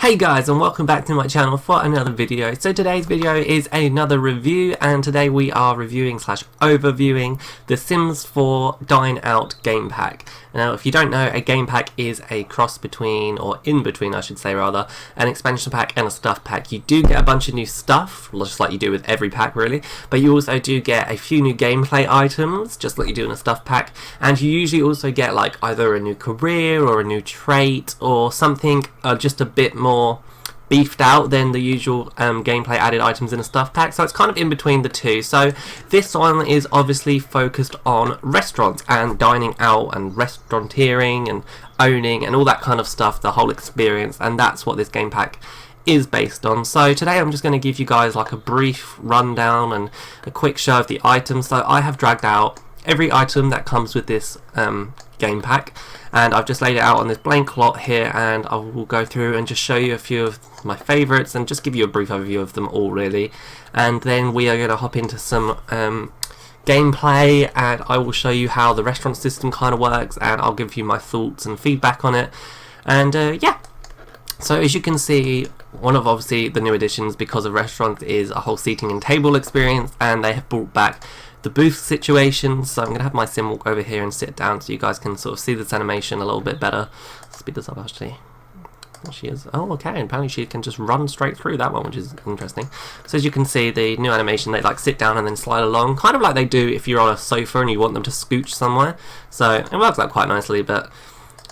Hey guys, and welcome back to my channel for another video. So today's video is another review, and today we are reviewing / overviewing the Sims 4 Dine Out game pack. Now if you don't know, a game pack is a cross between, or in between I should say rather, an expansion pack and a stuff pack. You do get a bunch of new stuff, just like you do with every pack really, but you also do get a few new gameplay items, just like you do in a stuff pack, and you usually also get like either a new career or a new trait or something just a bit more beefed out than the usual gameplay added items in a stuff pack, so it's kind of in between the two. So this one is obviously focused on restaurants and dining out and restauranteering and owning and all that kind of stuff, the whole experience, and that's what this game pack is based on. So today I'm just going to give you guys like a brief rundown and a quick show of the items. So I have dragged out every item that comes with this game pack, and I've just laid it out on this blank lot here, and I will go through and just show you a few of my favourites and just give you a brief overview of them all really, and then we are going to hop into some gameplay, and I will show you how the restaurant system kind of works, and I'll give you my thoughts and feedback on it. And yeah, so as you can see, one of obviously the new additions because of restaurants is a whole seating and table experience, and they have brought back the booth situation. So I'm going to have my sim walk over here and sit down so you guys can sort of see this animation a little bit better. Speed this up actually. There she is. Oh, okay, and apparently she can just run straight through that one, which is interesting. So as you can see, the new animation, they like sit down and then slide along, kind of like they do if you're on a sofa and you want them to scooch somewhere. So it works out quite nicely, but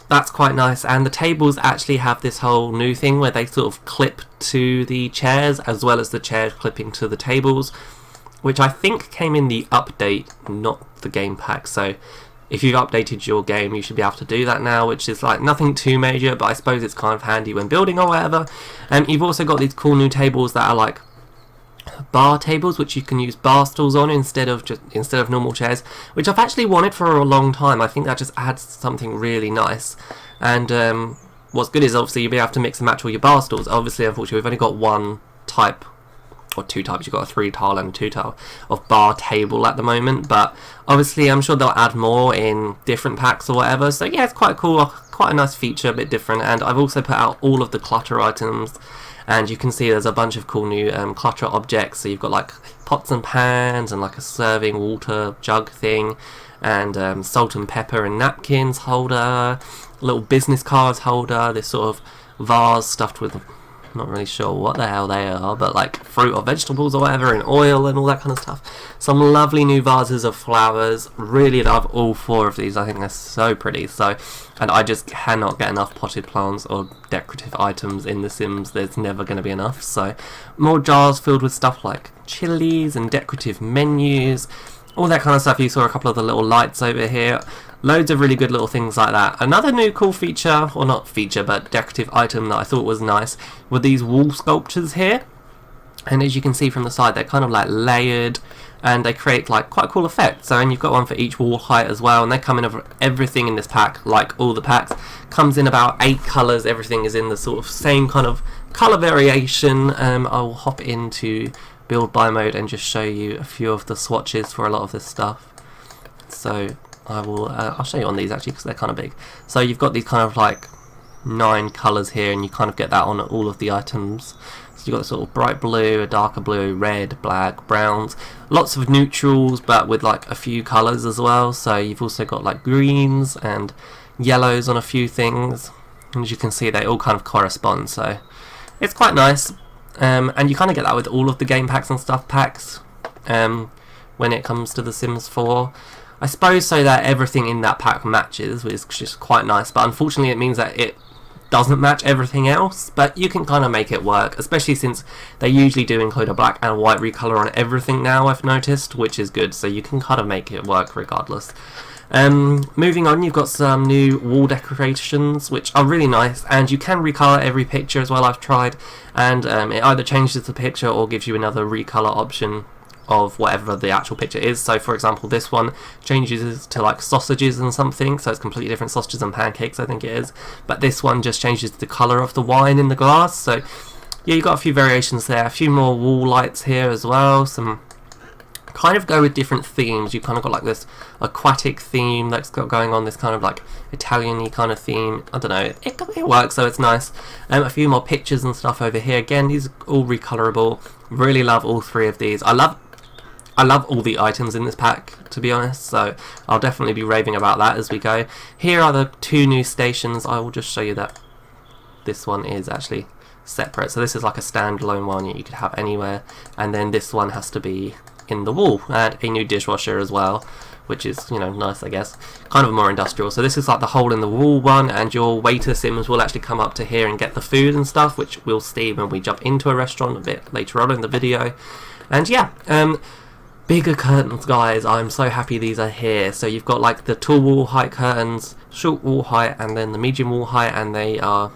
that's quite nice. And the tables actually have this whole new thing where they sort of clip to the chairs as well as the chairs clipping to the tables, which I think came in the update, not the game pack. So if you've updated your game, you should be able to do that now, which is like nothing too major, but I suppose it's kind of handy when building or whatever. And you've also got these cool new tables that are like bar tables, which you can use bar stools on instead of normal chairs, which I've actually wanted for a long time. I think that just adds something really nice. And what's good is obviously you'll be able to mix and match all your bar stools. Obviously, unfortunately, we've only got one type, or two types. You've got a 3-tile and a 2-tile of bar table at the moment, but obviously I'm sure they'll add more in different packs or whatever. So yeah, it's quite cool, quite a nice feature, a bit different. And I've also put out all of the clutter items, and you can see there's a bunch of cool new clutter objects. So you've got like pots and pans and like a serving water jug thing, and salt and pepper and napkins holder, little business cards holder, this sort of vase stuffed with, not really sure what the hell they are, but like fruit or vegetables or whatever, and oil and all that kind of stuff. Some lovely new vases of flowers. Really love all 4 of these. I think they're so pretty. So, and I just cannot get enough potted plants or decorative items in The Sims. There's never going to be enough. So more jars filled with stuff like chilies and decorative menus, all that kind of stuff. You saw a couple of the little lights over here. Loads of really good little things like that. Another new cool feature, or not feature, but decorative item that I thought was nice were these wall sculptures here. And as you can see from the side, they're kind of like layered, and they create like quite a cool effect. So, and you've got one for each wall height as well, and they come in of everything in this pack, like all the packs. Comes in about 8 colours, everything is in the sort of same kind of colour variation. I'll hop into build by mode and just show you a few of the swatches for a lot of this stuff. So I will, I'll show you on these actually because they're kind of big. So you've got these kind of like 9 colours here, and you kind of get that on all of the items. So you've got sort of bright blue, a darker blue, red, black, browns, lots of neutrals, but with like a few colours as well. So you've also got like greens and yellows on a few things, and as you can see they all kind of correspond, so it's quite nice. And you kind of get that with all of the game packs and stuff packs when it comes to The Sims 4. I suppose so that everything in that pack matches, which is just quite nice, but unfortunately it means that it doesn't match everything else, but you can kind of make it work, especially since they usually do include a black and white recolor on everything now, I've noticed, which is good, so you can kind of make it work regardless. Moving on, you've got some new wall decorations which are really nice, and you can recolor every picture as well. I've tried, and it either changes the picture or gives you another recolor option of whatever the actual picture is. So for example, this one changes to like sausages and something, so it's completely different, sausages and pancakes I think it is, but this one just changes the colour of the wine in the glass. So yeah, you've got a few variations there, a few more wall lights here as well, some kind of go with different themes. You kind of got like this aquatic theme that's got going on, this kind of like Italian-y kind of theme. I don't know, it works, so it's nice. A few more pictures and stuff over here. Again, these are all recolorable. Really love all three of these. I love all the items in this pack, to be honest, so I'll definitely be raving about that as we go. Here are the two new stations. I will just show you that this one is actually separate, so this is like a standalone one you could have anywhere, and then this one has to be in the wall. And a new dishwasher as well, which is, you know, nice, I guess. Kind of more industrial. So this is like the hole in the wall one, and your waiter sims will actually come up to here and get the food and stuff, which we'll see when we jump into a restaurant a bit later on in the video. And yeah, bigger curtains, guys. I'm so happy these are here. So you've got like the tall wall height curtains, short wall height, and then the medium wall height, and they are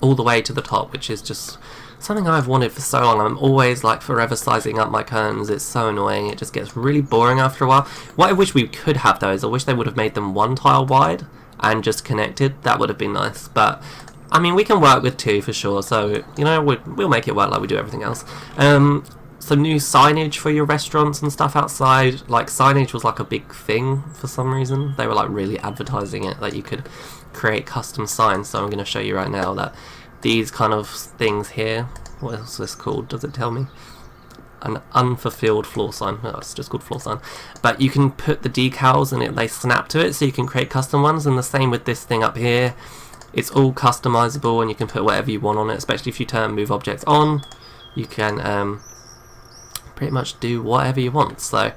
all the way to the top, which is just something I've wanted for so long. I'm always like forever sizing up my curtains. It's so annoying. It just gets really boring after a while. What I wish we could have though is I wish they would have made them one tile wide and just connected. That would have been nice, but I mean, we can work with two for sure, so you know, we'll make it work like we do everything else. Some new signage for your restaurants and stuff outside. Like, signage was like a big thing for some reason. They were like really advertising it, that you could create custom signs. So I'm going to show you right now that these kind of things here, what is this called? Does it tell me? An unfulfilled floor sign. No, it's just called floor sign. But you can put the decals and they snap to it, so you can create custom ones. And the same with this thing up here. It's all customizable and you can put whatever you want on it, especially if you turn move objects on. You can pretty much do whatever you want. So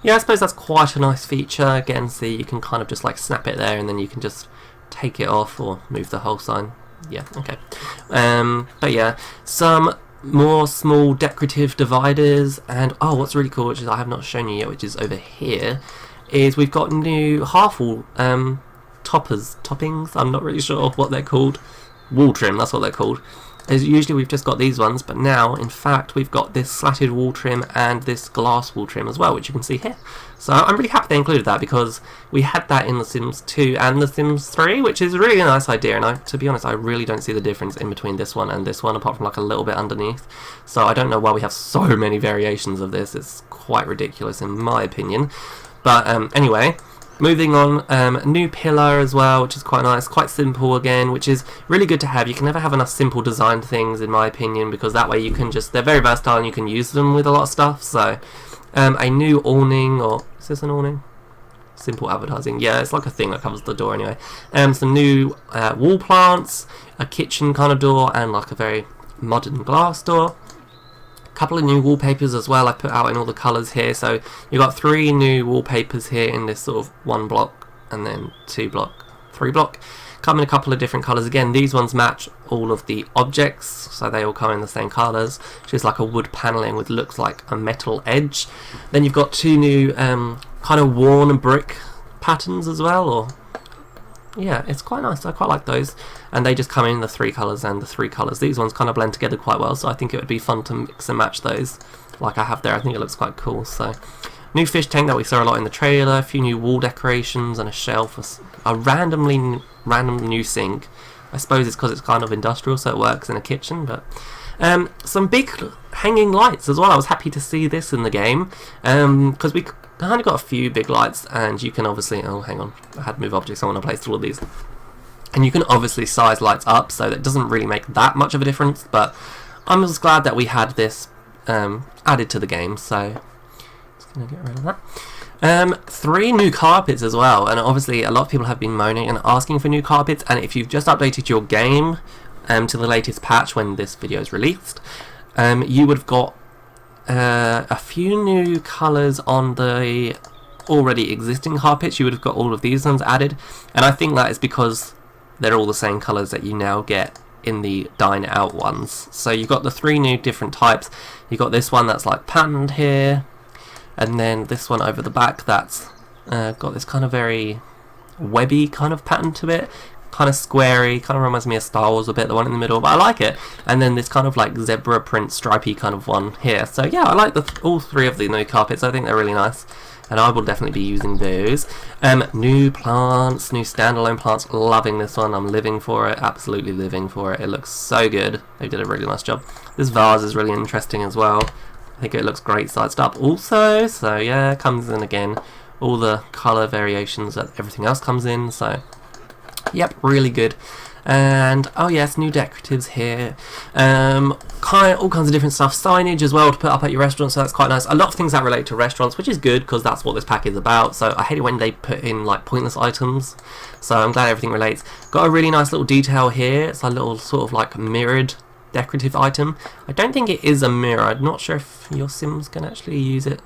yeah, I suppose that's quite a nice feature. Again, see, you can kind of just like snap it there and then you can just take it off or move the whole sign. Yeah, okay. But yeah, some more small decorative dividers, and oh, what's really cool, which is I have not shown you yet, which is over here, is we've got new half wall toppings. I'm not really sure what they're called. Wall trim, that's what they're called. As usually we've just got these ones, but now in fact we've got this slatted wall trim and this glass wall trim as well, which you can see here. So I'm really happy they included that, because we had that in The Sims 2 and The Sims 3, which is really a nice idea, and to be honest, I really don't see the difference in between this one and this one, apart from like a little bit underneath. So I don't know why we have so many variations of this. It's quite ridiculous in my opinion. But anyway, moving on, new pillar as well, which is quite nice, quite simple again, which is really good to have. You can never have enough simple designed things, in my opinion, because that way you can just, they're very versatile and you can use them with a lot of stuff. So a new awning, or is this an awning? Simple advertising, yeah, it's like a thing that covers the door anyway. Some new wall plants, a kitchen kind of door, and like a very modern glass door. Couple of new wallpapers as well I put out in all the colours here. So you've got 3 new wallpapers here in this sort of 1 block, and then 2 block, 3 block. Come in a couple of different colours. Again, these ones match all of the objects, so they all come in the same colours, which is like a wood panelling with looks like a metal edge. Then you've got 2 new kind of worn brick patterns as well, or yeah, it's quite nice. I quite like those, and they just come in the 3 colours and the 3 colours. These ones kind of blend together quite well, so I think it would be fun to mix and match those like I have there. I think it looks quite cool. So new fish tank that we saw a lot in the trailer, a few new wall decorations, and a shelf, a random new sink. I suppose it's because it's kind of industrial, so it works in a kitchen. But some big hanging lights as well. I was happy to see this in the game, because we kind of got a few big lights, and you can obviously, oh hang on, I had to move objects, I want to place all of these, and you can obviously size lights up, so that doesn't really make that much of a difference, but I'm just glad that we had this added to the game. So just gonna get rid of that. 3 new carpets as well, and obviously a lot of people have been moaning and asking for new carpets, and if you've just updated your game to the latest patch when this video is released, you would have got a few new colours on the already existing carpets. You would have got all of these ones added, and I think that is because they're all the same colours that you now get in the Dine Out ones. So you've got the 3 new different types. You've got this one that's like patterned here, and then this one over the back that's got this kind of very webby kind of pattern to it, kind of squarey, kind of reminds me of Star Wars a bit, the one in the middle, but I like it. And then this kind of like zebra print stripy kind of one here. So yeah, I like all 3 of the new carpets. I think they're really nice, and I will definitely be using those. New plants, new standalone plants, loving this one. I'm living for it, absolutely living for it. It looks so good. They did a really nice job. This vase is really interesting as well. I think it looks great sized up also, so yeah, comes in again, all the colour variations that everything else comes in, so yep, really good. And oh yes, new decoratives here, all kinds of different stuff, signage as well to put up at your restaurant, so that's quite nice. A lot of things that relate to restaurants, which is good because that's what this pack is about. So I hate it when they put in like pointless items, so I'm glad everything relates. Got a really nice little detail here. It's a little sort of like mirrored decorative item. I don't think it is a mirror. I'm not sure if your Sims can actually use it.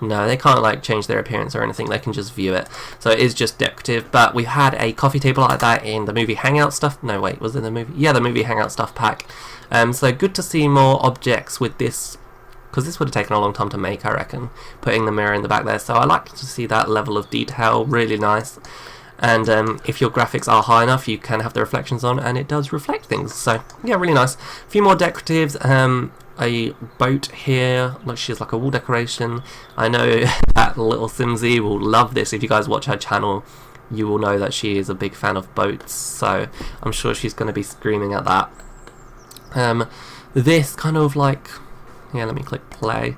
No, they can't like change their appearance or anything, they can just view it. So it is just decorative, but we had a coffee table like that in the movie Hangout stuff. No, wait, was it the movie? Yeah, the movie Hangout stuff pack. So good to see more objects with this, because this would have taken a long time to make, I reckon, putting the mirror in the back there. So I like to see that level of detail, really nice. And if your graphics are high enough, you can have the reflections on, and it does reflect things. So yeah, really nice. A few more decoratives. A boat here, like she's like a wall decoration. I know that little Simsy will love this. If you guys watch her channel, you will know that she is a big fan of boats, so I'm sure she's going to be screaming at that. This kind of like, yeah, let me click play,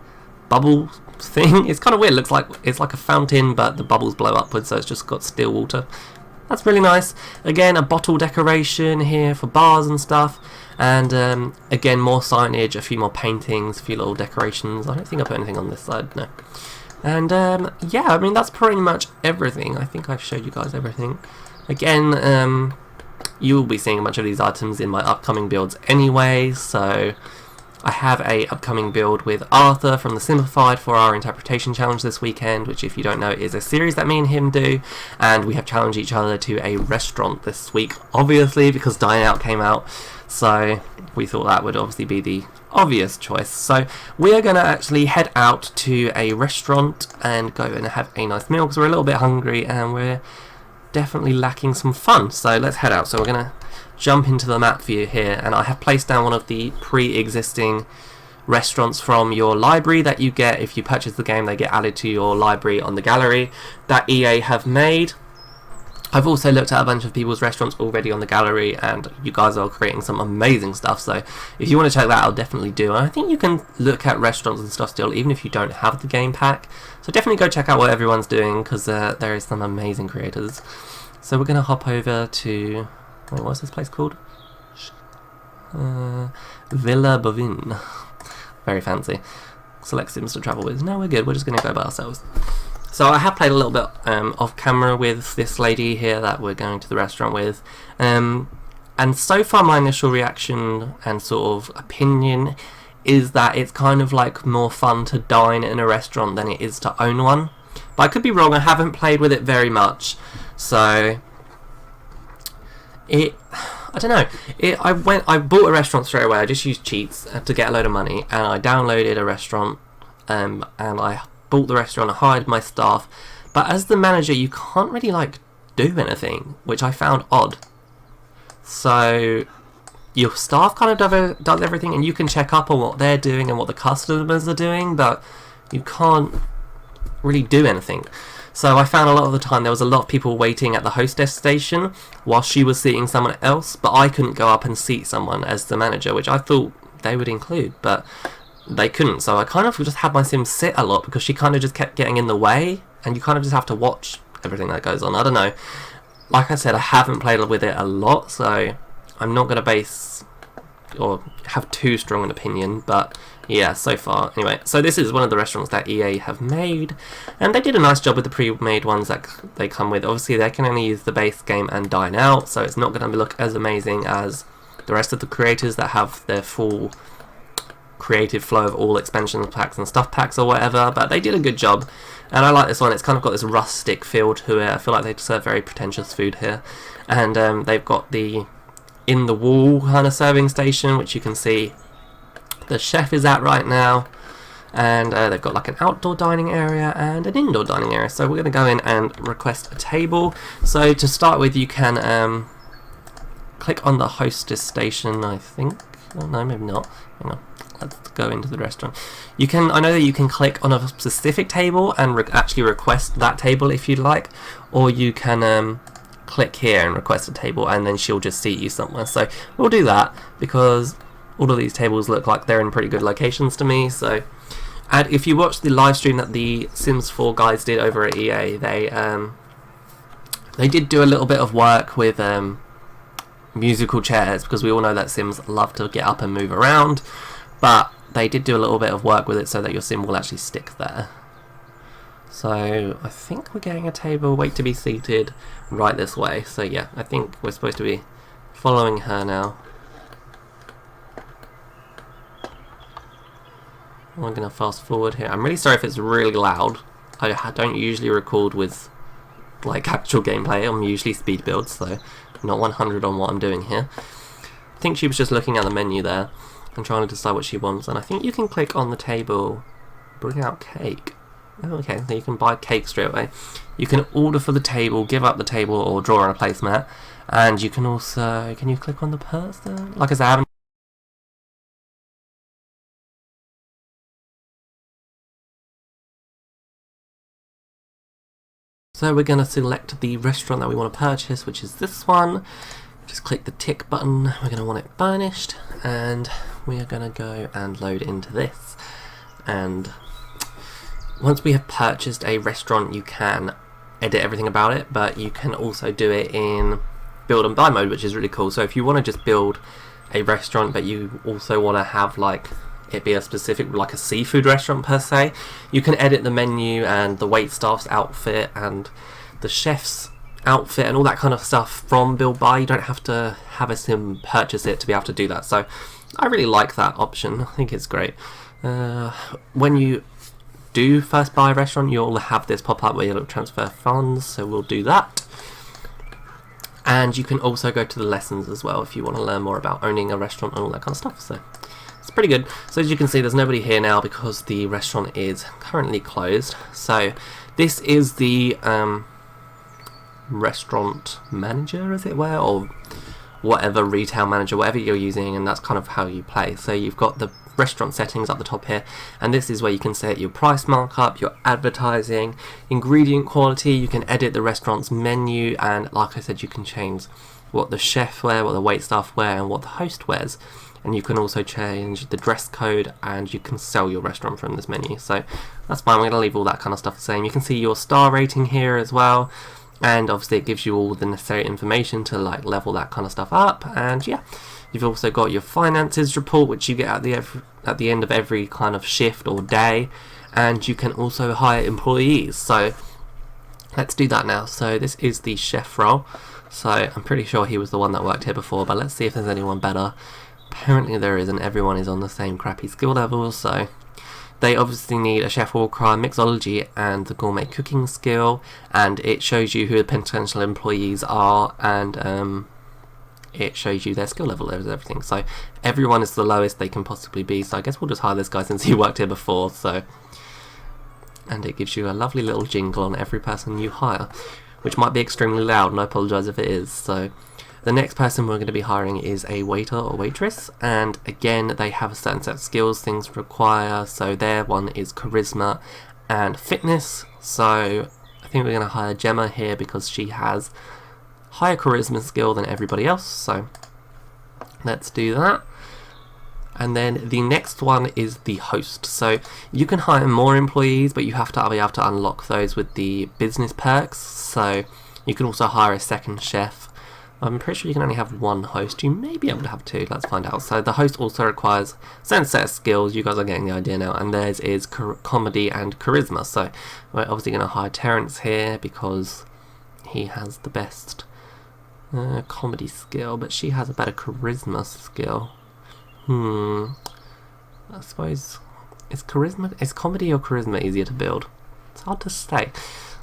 bubble thing. It's kind of weird. It looks like it's like a fountain, but the bubbles blow upwards, so it's just got still water. That's really nice. Again, a bottle decoration here for bars and stuff. And again, more signage, a few more paintings, a few little decorations. I don't think I put anything on this side, no. And yeah, I mean, that's pretty much everything. I think I've showed you guys everything. Again, you will be seeing a bunch of these items in my upcoming builds anyway, so I have a upcoming build with Arthur from the Simplified for our interpretation challenge this weekend, which, if you don't know, is a series that me and him do, and we have challenged each other to a restaurant this week, obviously, because Dine Out came out, so we thought that would obviously be the obvious choice. So we're going to actually head out to a restaurant and go and have a nice meal, because we're a little bit hungry and we're definitely lacking some fun. So let's head out. So we're going to jump into the map view here, and I have placed down one of the pre-existing restaurants from your library that you get if you purchase the game. They get added to your library on the gallery that EA have made. I've also looked at a bunch of people's restaurants already on the gallery, and you guys are creating some amazing stuff, so if you want to check that out, definitely do. And I think you can look at restaurants and stuff still, even if you don't have the game pack, so definitely go check out what everyone's doing, because there is some amazing creators. So we're going to hop over to, wait, what's this place called? Villa Bovin. Very fancy. Select Sims to travel with. No, we're good, we're just going to go by ourselves. So I have played a little bit off camera with this lady here that we're going to the restaurant with, and so far my initial reaction and sort of opinion is that it's kind of like more fun to dine in a restaurant than it is to own one. But I could be wrong, I haven't played with it very much, so I don't know. I bought a restaurant straight away. I just used cheats to get a load of money, and I downloaded a restaurant, and I bought the restaurant, I hired my staff, but as the manager you can't really like do anything, which I found odd. So your staff kind of does everything, and you can check up on what they're doing and what the customers are doing, but you can't really do anything. So I found a lot of the time there was a lot of people waiting at the hostess station while she was seating someone else, but I couldn't go up and seat someone as the manager, which I thought they would include, but they couldn't. So I kind of just had my Sim sit a lot because she kind of just kept getting in the way, and you kind of just have to watch everything that goes on. I don't know. Like I said, I haven't played with it a lot, so I'm not going to base or have too strong an opinion, but yeah, so far. Anyway, so this is one of the restaurants that EA have made, and they did a nice job with the pre-made ones that they come with. Obviously, they can only use the base game and Dine Out, so it's not going to look as amazing as the rest of the creators that have their full creative flow of all expansion packs and stuff packs or whatever, but they did a good job, and I like this one. It's kind of got this rustic feel to it. I feel like they serve very pretentious food here, and they've got the in the wall kind of serving station, which you can see the chef is at right now, and they've got like an outdoor dining area and an indoor dining area. So we're going to go in and request a table. So to start with, you can click on the hostess station, I think. Oh, no, maybe not. Hang on. Let's go into the restaurant. You can, I know that you can click on a specific table and actually request that table if you'd like, or you can click here and request a table, and then she'll just seat you somewhere. So we'll do that because all of these tables look like they're in pretty good locations to me. So, and if you watch the live stream that the Sims 4 guys did over at EA, they did do a little bit of work with musical chairs, because we all know that Sims love to get up and move around, but they did do a little bit of work with it so that your sim will actually stick there. So I think we're getting a table, wait to be seated, right this way. So yeah, I think we're supposed to be following her now. I'm going to fast forward here. I'm really sorry if it's really loud. I don't usually record with like actual gameplay. I'm usually speed builds, so not 100 on what I'm doing here. I think she was just looking at the menu there and trying to decide what she wants, and I think you can click on the table, bring out cake. Oh, okay, so you can buy cake straight away. You can order for the table, give up the table, or draw on a placemat, and you can also, can you click on the person? Like I said, I haven't. So we're going to select the restaurant that we want to purchase, which is this one. Just click the tick button. We're going to want it furnished, and we are going to go and load into this. And once we have purchased a restaurant, you can edit everything about it, but you can also do it in build and buy mode, which is really cool. So if you want to just build a restaurant, but you also want to have like it be a specific, like a seafood restaurant per se, you can edit the menu and the waitstaff's outfit and the chef's outfit and all that kind of stuff from build buy. You don't have to have a sim purchase it to be able to do that, so I really like that option. I think it's great. When you do first buy a restaurant, you'll have this pop up where you'll transfer funds, so we'll do that. And you can also go to the lessons as well if you want to learn more about owning a restaurant and all that kind of stuff, so it's pretty good. So as you can see, there's nobody here now because the restaurant is currently closed. So this is the restaurant manager, as it were, or whatever, retail manager, whatever you're using, and that's kind of how you play. So you've got the restaurant settings up the top here, and this is where you can set your price markup, your advertising, ingredient quality. You can edit the restaurant's menu, and like I said, you can change what the chef wear, what the waitstaff wear, and what the host wears. And you can also change the dress code, and you can sell your restaurant from this menu. So that's fine, we're going to leave all that kind of stuff the same. You can see your star rating here as well, and obviously it gives you all the necessary information to like level that kind of stuff up. And yeah, you've also got your finances report, which you get at the end of every kind of shift or day, and you can also hire employees. So let's do that now. So this is the chef role, so I'm pretty sure he was the one that worked here before, but let's see if there's anyone better. Apparently there isn't. Everyone is on the same crappy skill levels, so they obviously need a chef war cry, mixology, and the gourmet cooking skill, and it shows you who the potential employees are, and it shows you their skill level and everything. So everyone is the lowest they can possibly be, so I guess we'll just hire this guy since he worked here before. So, and it gives you a lovely little jingle on every person you hire, which might be extremely loud, and I apologise if it is. So the next person we're going to be hiring is a waiter or waitress, and again they have a certain set of skills things require. So their one is charisma and fitness, so I think we're going to hire Gemma here because she has higher charisma skill than everybody else, so let's do that. And then the next one is the host. So you can hire more employees, but you have to be able to unlock those with the business perks. So you can also hire a second chef. I'm pretty sure you can only have one host. You may be able to have two. Let's find out. So the host also requires a certain set of skills. You guys are getting the idea now. And theirs is comedy and charisma. So we're obviously going to hire Terrence here because he has the best comedy skill, but she has a better charisma skill. I suppose is comedy or charisma easier to build? It's hard to say.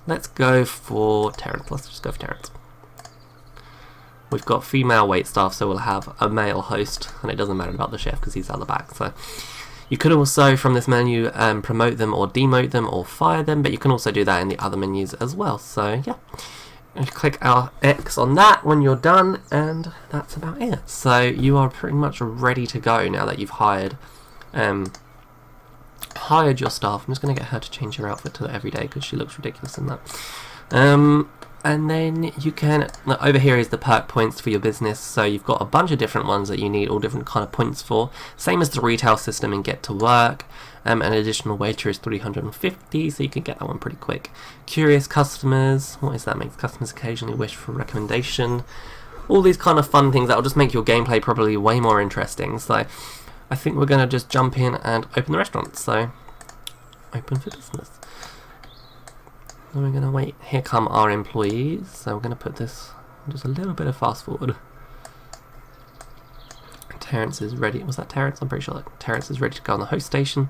Let's go for Terrence. Let's just go for Terrence. We've got female waitstaff, so we'll have a male host, and it doesn't matter about the chef because he's at the back. So you could also, from this menu, promote them or demote them or fire them, but you can also do that in the other menus as well. So yeah, you click our X on that when you're done, and that's about it. So you are pretty much ready to go now that you've hired your staff. I'm just going to get her to change her outfit to everyday because she looks ridiculous in that. And then you can, over here is the perk points for your business, so you've got a bunch of different ones that you need all different kind of points for, same as the retail system in Get to Work. An additional waiter is 350, so you can get that one pretty quick. Curious customers, what is that? Makes customers occasionally wish for a recommendation. All these kind of fun things that will just make your gameplay probably way more interesting. So I think we're going to just jump in and open the restaurant, so open for business. And we're going to wait. Here come our employees. So we're going to put this just a little bit of fast forward. Terrence is ready. Was that Terrence? I'm pretty sure that Terrence is ready to go on the host station.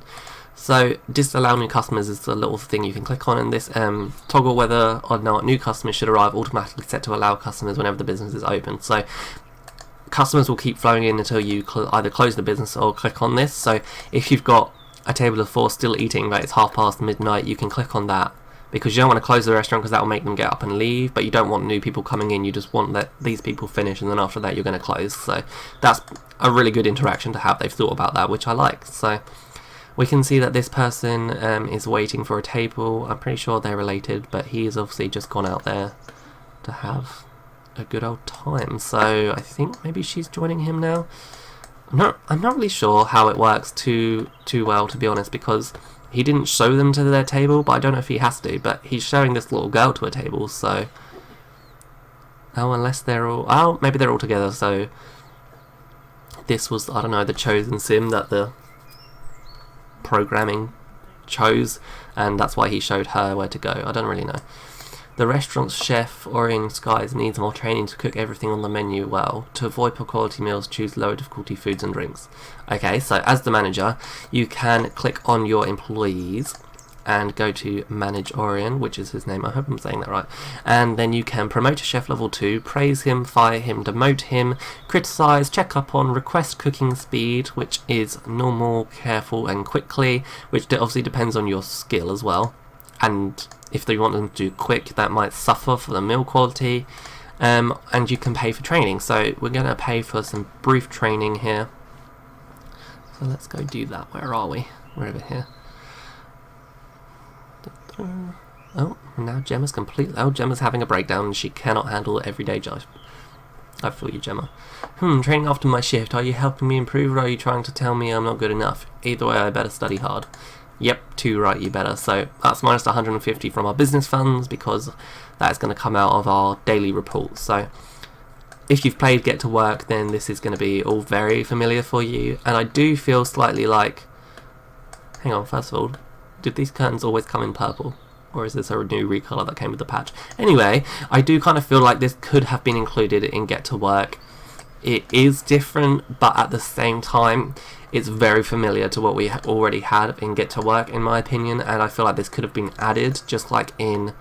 So disallow new customers is a little thing you can click on in this. Toggle whether or not new customers should arrive, automatically set to allow customers whenever the business is open. So customers will keep flowing in until you either close the business or click on this. So if you've got a table of 4 still eating, like it's midnight, you can click on that, because you don't want to close the restaurant because that will make them get up and leave, but you don't want new people coming in, you just want that these people finish and then after that you're going to close. So that's a really good interaction to have. They've thought about that, which I like. So we can see that this person is waiting for a table. I'm pretty sure they're related, but he's obviously just gone out there to have a good old time. So I think maybe she's joining him now. I'm not really sure how it works too well, to be honest, because he didn't show them to their table, but I don't know if he has to, but he's showing this little girl to a table, so... Oh, unless they're all... Oh, maybe they're all together, so... This was, I don't know, the chosen sim that the programming chose, and that's why he showed her where to go. I don't really know. The restaurant's chef, Orion Skies, needs more training to cook everything on the menu well. To avoid poor quality meals, choose lower difficulty foods and drinks. Okay, so as the manager, you can click on your employees and go to Manage Orion, which is his name, I hope I'm saying that right, and then you can promote to chef level 2, praise him, fire him, demote him, criticize, check up on, request cooking speed, which is normal, careful and quickly, which obviously depends on your skill as well, and if they want them to do quick, that might suffer for the meal quality, and you can pay for training. So we're going to pay for some brief training here. So let's go do that. Where are we? We're over here. Oh, now Gemma's completely... Oh, Gemma's having a breakdown and she cannot handle everyday life. I feel you, Gemma. Training after my shift. Are you helping me improve, or are you trying to tell me I'm not good enough? Either way, I better study hard. Yep, too right, you better. So that's minus 150 from our business funds, because that's going to come out of our daily reports. So if you've played Get to Work, then this is going to be all very familiar for you. And I do feel slightly like... Hang on, first of all, did these curtains always come in purple? Or is this a new recolor that came with the patch? Anyway, I do kind of feel like this could have been included in Get to Work. It is different, but at the same time, it's very familiar to what we already had in Get to Work, in my opinion, and I feel like this could have been added, just like in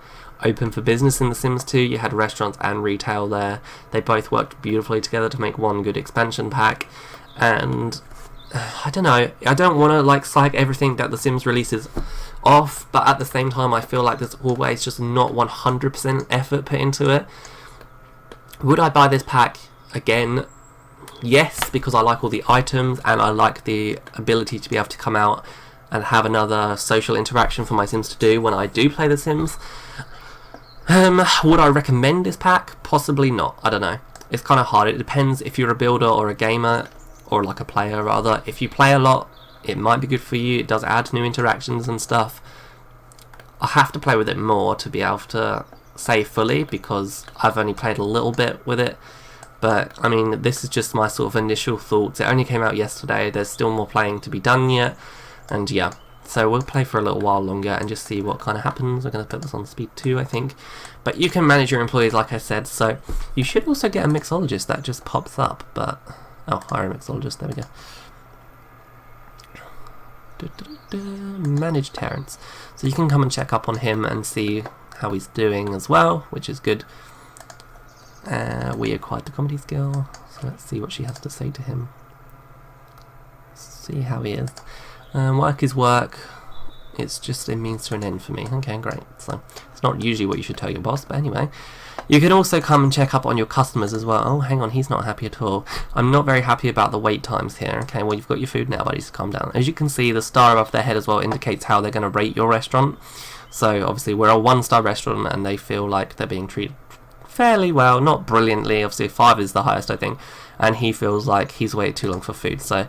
Open for Business in The Sims 2. You had restaurants and retail there. They both worked beautifully together to make one good expansion pack, and I don't know, I don't want to like slag everything that The Sims releases off, but at the same time I feel like there's always just not 100% effort put into it. Would I buy this pack again? Yes, because I like all the items and I like the ability to be able to come out and have another social interaction for my Sims to do when I do play The Sims. Would I recommend this pack? Possibly not. I don't know. It's kind of hard. It depends if you're a builder or a gamer, or like a player rather. If you play a lot, it might be good for you. It does add new interactions and stuff. I have to play with it more to be able to say fully, because I've only played a little bit with it. But, I mean, this is just my sort of initial thoughts. It only came out yesterday. There's still more playing to be done yet. And yeah, so we'll play for a little while longer and just see what kind of happens. We're going to put this on speed 2, I think. But you can manage your employees, like I said. So you should also get a mixologist. That just pops up. But, oh, hire a mixologist. There we go. Manage Terrence. So you can come and check up on him and see how he's doing as well, which is good. We acquired the comedy skill, so let's see what she has to say to him. See how he is. Work is work. It's just a means to an end for me. Okay, great. So it's not usually what you should tell your boss, but anyway. You can also come and check up on your customers as well. Oh, hang on, he's not happy at all. I'm not very happy about the wait times here. Okay, well, you've got your food now, buddies. Calm down. As you can see, the star above their head as well indicates how they're going to rate your restaurant. So obviously we're a 1-star restaurant and they feel like they're being treated fairly well, not brilliantly. Obviously 5 is the highest, I think, and he feels like he's waited too long for food. So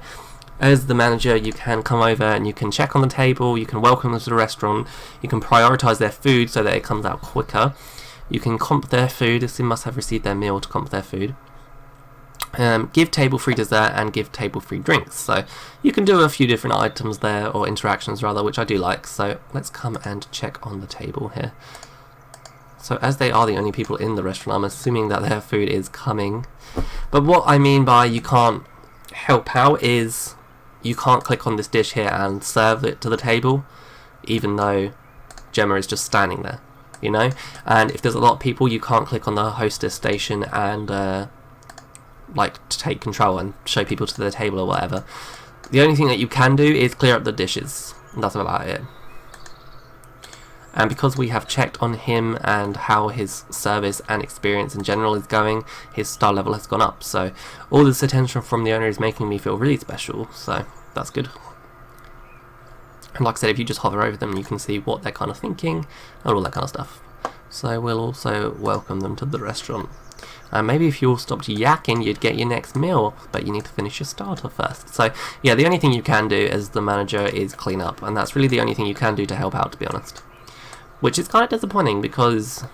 as the manager, you can come over and you can check on the table, you can welcome them to the restaurant, you can prioritise their food so that it comes out quicker, you can comp their food, as they must have received their meal to comp their food, give table free dessert and give table free drinks. So you can do a few different items there, or interactions rather, which I do like. So let's come and check on the table here. So as they are the only people in the restaurant, I'm assuming that their food is coming. But what I mean by you can't help out is you can't click on this dish here and serve it to the table, even though Gemma is just standing there, you know? And if there's a lot of people, you can't click on the hostess station and like to take control and show people to the table or whatever. The only thing that you can do is clear up the dishes, and that's about it. And because we have checked on him and how his service and experience in general is going, his star level has gone up. So all this attention from the owner is making me feel really special, so that's good. And like I said, if you just hover over them, you can see what they're kind of thinking and all that kind of stuff. So we'll also welcome them to the restaurant. Maybe if you all stopped yakking, you'd get your next meal, but you need to finish your starter first. So yeah, the only thing you can do as the manager is clean up, and that's really the only thing you can do to help out, to be honest. Which is kind of disappointing, because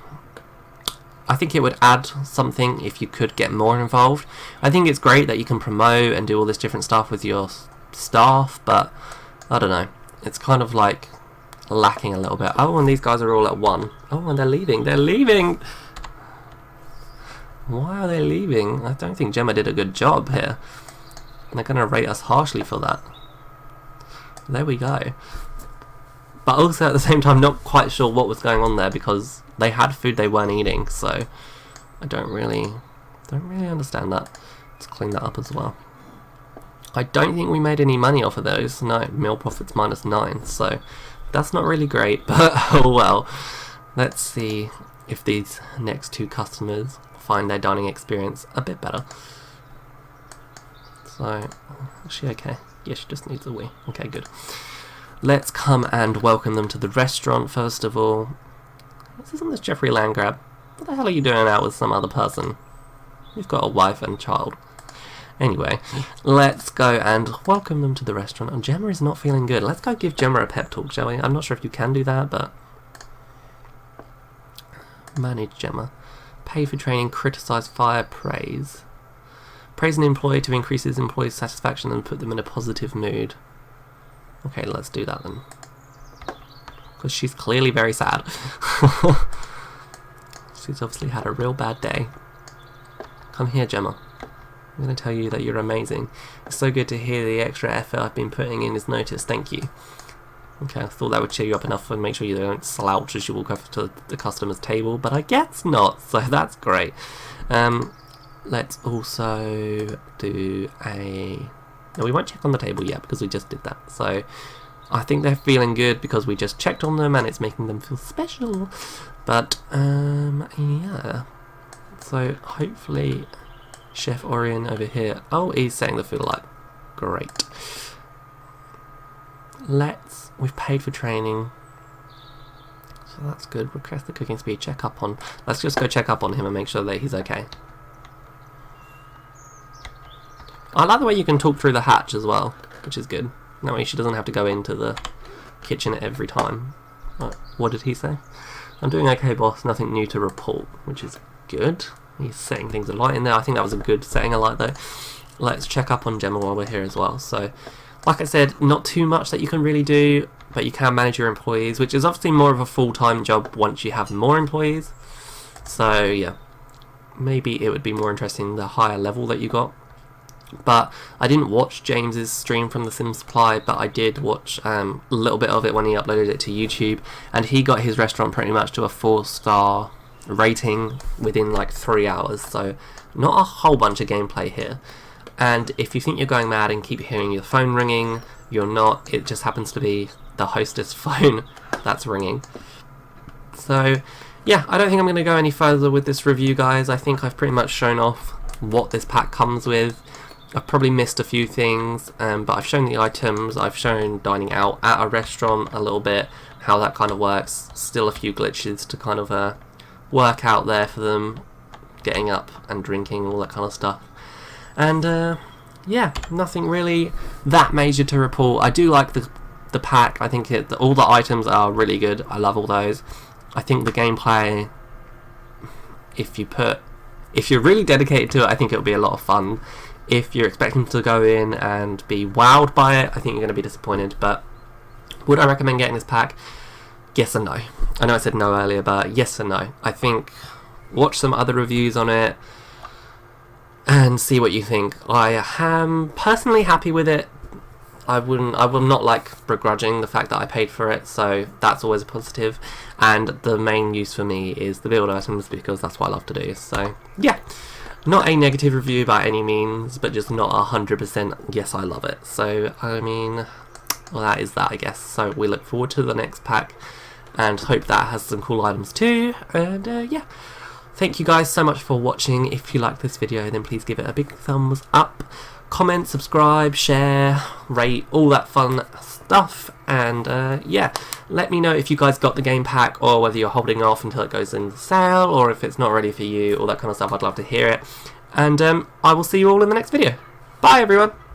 I think it would add something if you could get more involved. I think it's great that you can promote and do all this different stuff with your staff, but I don't know. It's kind of like lacking a little bit. Oh, and these guys are all at 1. Oh, and they're leaving. They're leaving! Why are they leaving? I don't think Gemma did a good job here. And they're going to rate us harshly for that. There we go. But also at the same time not quite sure what was going on there, because they had food they weren't eating, so I don't really understand that. Let's clean that up as well. I don't think we made any money off of those. No, meal profits -9, so that's not really great, but oh well. Let's see if these next 2 customers find their dining experience a bit better. So, is she okay? Yeah, she just needs a wee. Okay, good. Let's come and welcome them to the restaurant first of all. Isn't this Jeffrey Landgrab? What the hell are you doing out with some other person? You've got a wife and child. Anyway, let's go and welcome them to the restaurant. And Gemma is not feeling good. Let's go give Gemma a pep talk, shall we? I'm not sure if you can do that, but... Manage Gemma. Pay for training, criticise, fire, praise. Praise an employee to increase his employee's satisfaction and put them in a positive mood. Okay, let's do that then. Because she's clearly very sad. She's obviously had a real bad day. Come here, Gemma. I'm going to tell you that you're amazing. It's so good to hear the extra effort I've been putting in is noticed. Thank you. Okay, I thought that would cheer you up enough and make sure you don't slouch as you walk over to the customer's table, but I guess not, so that's great. Let's also do a... No, we won't check on the table yet because we just did that. So I think they're feeling good because we just checked on them and it's making them feel special. But yeah. So hopefully Chef Orion over here. Oh, he's setting the food alight. Great. We've paid for training. So that's good. Request the cooking speed. Check up on. Let's just go check up on him and make sure that he's okay. I like the way you can talk through the hatch as well, which is good. That way she doesn't have to go into the kitchen every time. What did he say? I'm doing okay, boss. Nothing new to report, which is good. He's setting things alight in there. I think that was a good setting alight though. Let's check up on Gemma while we're here as well. So, like I said, not too much that you can really do, but you can manage your employees, which is obviously more of a full-time job once you have more employees. So, yeah. Maybe it would be more interesting the higher level that you got. But I didn't watch James's stream from The Sims Supply, but I did watch a little bit of it when he uploaded it to YouTube, and he got his restaurant pretty much to a 4-star rating within like 3 hours, so not a whole bunch of gameplay here. And if you think you're going mad and keep hearing your phone ringing, you're not. It just happens to be the hostess phone that's ringing. So yeah, I don't think I'm going to go any further with this review, guys. I think I've pretty much shown off what this pack comes with. I've probably missed a few things, but I've shown the items, I've shown dining out at a restaurant a little bit, how that kind of works. Still a few glitches to kind of work out there for them. getting up and drinking, all that kind of stuff. And yeah, nothing really that major to report. I do like the pack. I think all the items are really good. I love all those. I think the gameplay, if you're really dedicated to it, I think it'll be a lot of fun. If you're expecting to go in and be wowed by it, I think you're going to be disappointed. But would I recommend getting this pack? Yes and no. I know I said no earlier, but yes and no. I think watch some other reviews on it and see what you think. I am personally happy with it. I will not like begrudging the fact that I paid for it, so that's always a positive. And the main use for me is the build items, because that's what I love to do. So yeah, not a negative review by any means, but just not 100% yes, I love it. So I mean, well, that is that, I guess. So we look forward to the next pack and hope that has some cool items too. And yeah, thank you guys so much for watching. If you like this video, then please give it a big thumbs up. Comment, subscribe, share, rate, all that fun stuff. And yeah, let me know if you guys got the game pack, or whether you're holding off until it goes in sale, or if it's not ready for you, all that kind of stuff. I'd love to hear it. And I will see you all in the next video. Bye everyone!